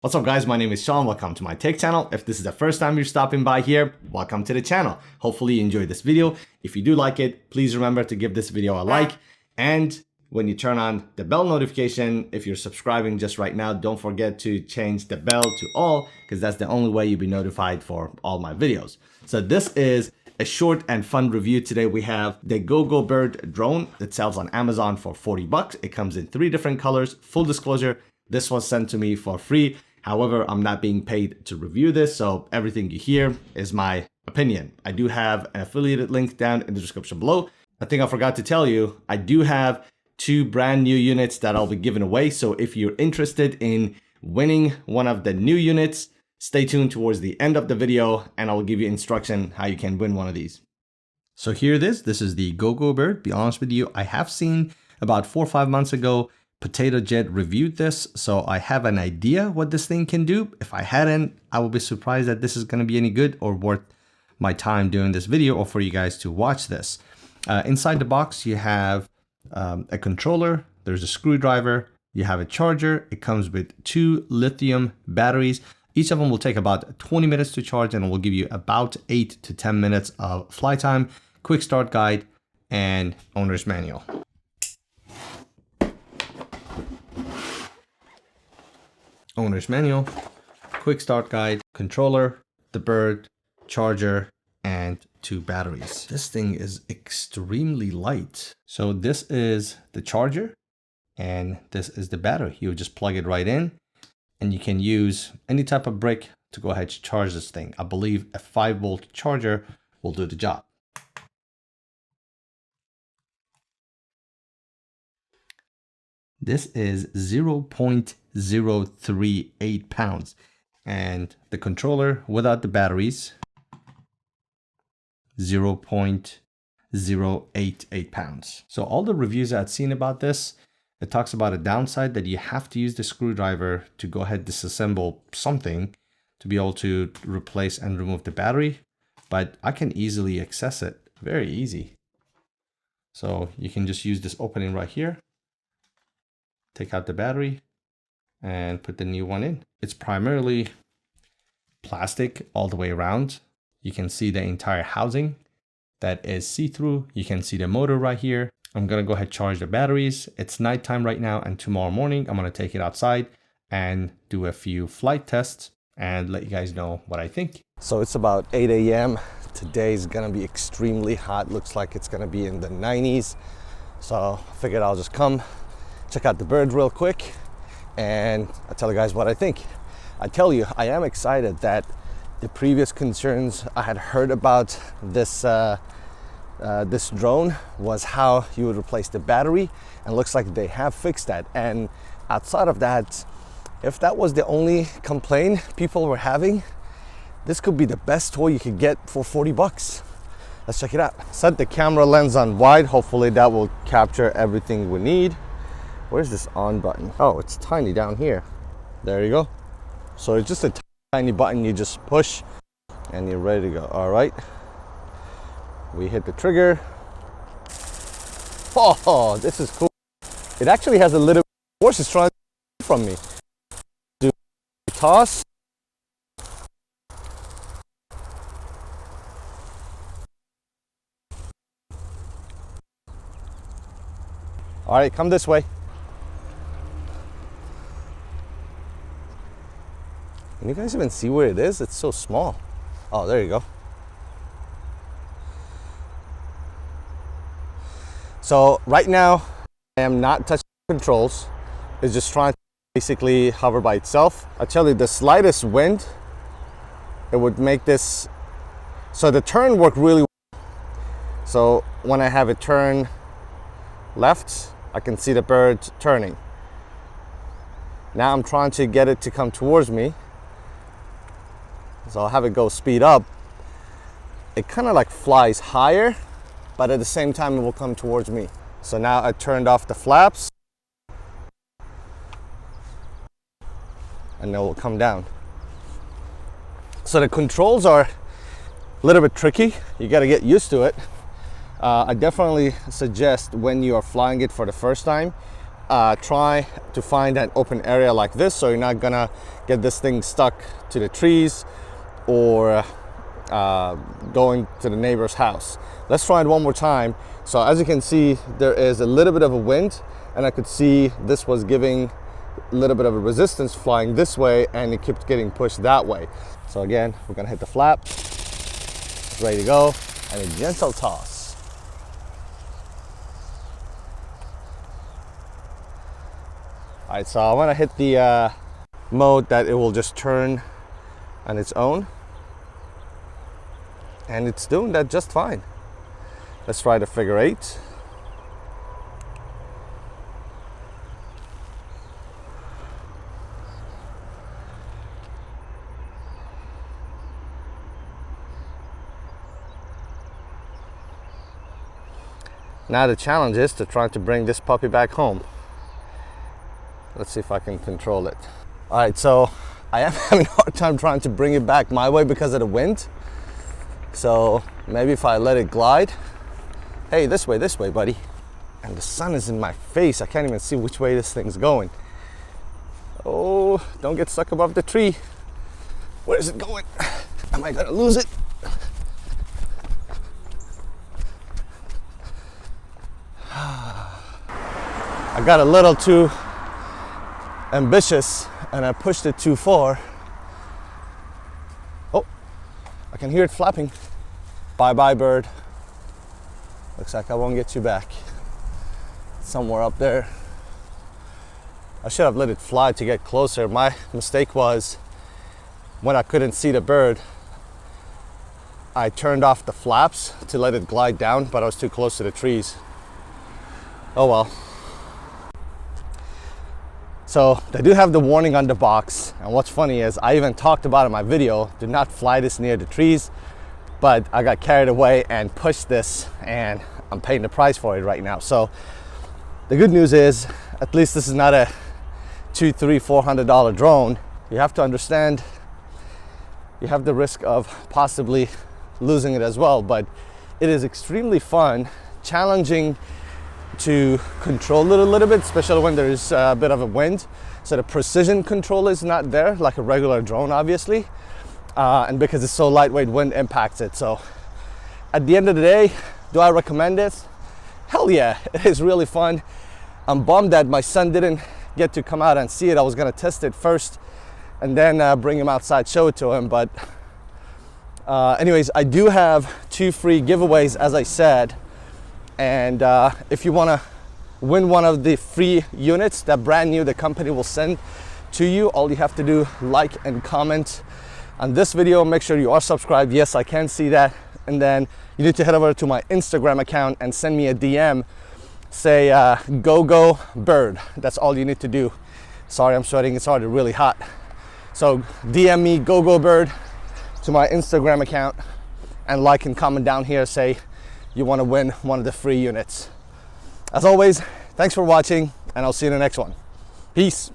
What's up guys, my name is Sean, welcome to my tech channel. If this is the first time you're stopping by here, welcome to the channel. Hopefully you enjoyed this video. If you do like it, please remember to give this video a like. And when you turn on the bell notification, if you're subscribing just right now, don't forget to change the bell to all, because that's the only way you'll be notified for all my videos. So this is a short and fun review. Today we have the Gogo Bird drone that sells on Amazon for 40 bucks. It comes in 3 different colors. Full disclosure, this was sent to me for free. However, I'm not being paid to review this, so everything you hear is my opinion. I do have an affiliated link down in the description below. I think I forgot to tell you, I do have 2 brand new units that I'll be giving away. So if you're interested in winning one of the new units, stay tuned towards the end of the video and I'll give you instruction how you can win one of these. So here it is. This is the Gogo Bird. Be honest with you, I have seen about 4 or 5 months ago, Potato Jet reviewed this, so I have an idea what this thing can do. If I hadn't, I would be surprised that this is going to be any good or worth my time doing this video or for you guys to watch this. Inside the box, you have a controller, there's a screwdriver, you have a charger. It comes with 2 lithium batteries. Each of them will take about 20 minutes to charge and will give you about 8 to 10 minutes of flight time, quick start guide, and owner's manual. Owner's manual, quick start guide, controller, the bird, charger, and 2 batteries. This thing is extremely light. So this is the charger and this is the battery. You just plug it right in and you can use any type of brick to go ahead and charge this thing. I believe a 5-volt charger will do the job. This is 0.038 pounds, and the controller without the batteries, 0.088 pounds. So all the reviews I've seen about this, it talks about a downside that you have to use the screwdriver to go ahead disassemble something to be able to replace and remove the battery, but I can easily access it, very easy. So you can just use this opening right here, take out the battery and put the new one in. It's primarily plastic all the way around. You can see the entire housing that is see-through. You can see the motor right here. I'm gonna go ahead and charge the batteries. It's nighttime right now, and tomorrow morning I'm gonna take it outside and do a few flight tests and let you guys know what I think. So it's about 8 a.m. Today's gonna be extremely hot. Looks like it's gonna be in the 90s. So I figured I'll just come check out the bird real quick and I'll tell you guys what I think. I tell you, I am excited that the previous concerns I had heard about this this drone was how you would replace the battery, and looks like they have fixed that. And outside of that, if that was the only complaint people were having, this could be the best toy you could get for 40 bucks. Let's check it out. Set the camera lens on wide. Hopefully that will capture everything we need. Where's this on button? Oh, it's tiny down here. There you go. So it's just a tiny button you just push and you're ready to go. All right. We hit the trigger. Oh, this is cool. It actually has a little force it's trying to get from me. Do toss. All right, come this way. Can you guys even see where it is? It's so small. Oh, there you go. So right now, I am not touching the controls. It's just trying to basically hover by itself. I tell you, the slightest wind, it would make this. So the turn worked really well. So when I have it turn left, I can see the bird turning. Now I'm trying to get it to come towards me. So I'll have it go speed up. It kind of like flies higher, but at the same time it will come towards me. So now I turned off the flaps and it will come down. So the controls are a little bit tricky. You got to get used to it. I definitely suggest when you are flying it for the first time, try to find an open area like this, so you're not gonna get this thing stuck to the trees or going to the neighbor's house. Let's try it one more time. So as you can see, there is a little bit of a wind, and I could see this was giving a little bit of a resistance flying this way, and it kept getting pushed that way. So again, we're gonna hit the flap, ready to go, and a gentle toss. All right, so I wanna hit the mode that it will just turn on its own, and it's doing that just fine. Let's try the figure 8. Now the challenge is to try to bring this puppy back home. Let's see if I can control it. All right, so I am having a hard time trying to bring it back my way because of the wind. So maybe if I let it glide. Hey, this way, buddy. And the sun is in my face. I can't even see which way this thing's going. Oh, don't get stuck above the tree. Where is it going? Am I gonna lose it? I got a little too ambitious and I pushed it too far. Oh, I can hear it flapping. Bye-bye, bird. Looks like I won't get you back. Somewhere up there. I should have let it fly to get closer. My mistake was when I couldn't see the bird, I turned off the flaps to let it glide down, but I was too close to the trees. Oh well. So they do have the warning on the box, and what's funny is I even talked about in my video, do not fly this near the trees, but I got carried away and pushed this, and I'm paying the price for it right now. So the good news is, at least this is not a $200, $300, $400 drone. You have to understand, you have the risk of possibly losing it as well, but it is extremely fun, challenging to control it a little bit, especially when there's a bit of a wind. So the precision control is not there like a regular drone, obviously. And because it's so lightweight, wind impacts it. So at the end of the day, do I recommend this? Hell yeah, it is really fun. I'm bummed that my son didn't get to come out and see it. I was gonna test it first and then bring him outside, show it to him. But anyways, I do have 2 free giveaways, as I said. And if you wanna win one of the free units that brand new the company will send to you, all you have to do, like and comment on this video. Make sure you are subscribed. Yes, I can see that. And then you need to head over to my Instagram account and send me a DM. Say go bird. That's all you need to do. Sorry, I'm sweating. It's already really hot. So DM me go bird to my Instagram account, and like and comment down here. Say you want to win one of the free units. As always, thanks for watching, and I'll see you in the next one. Peace.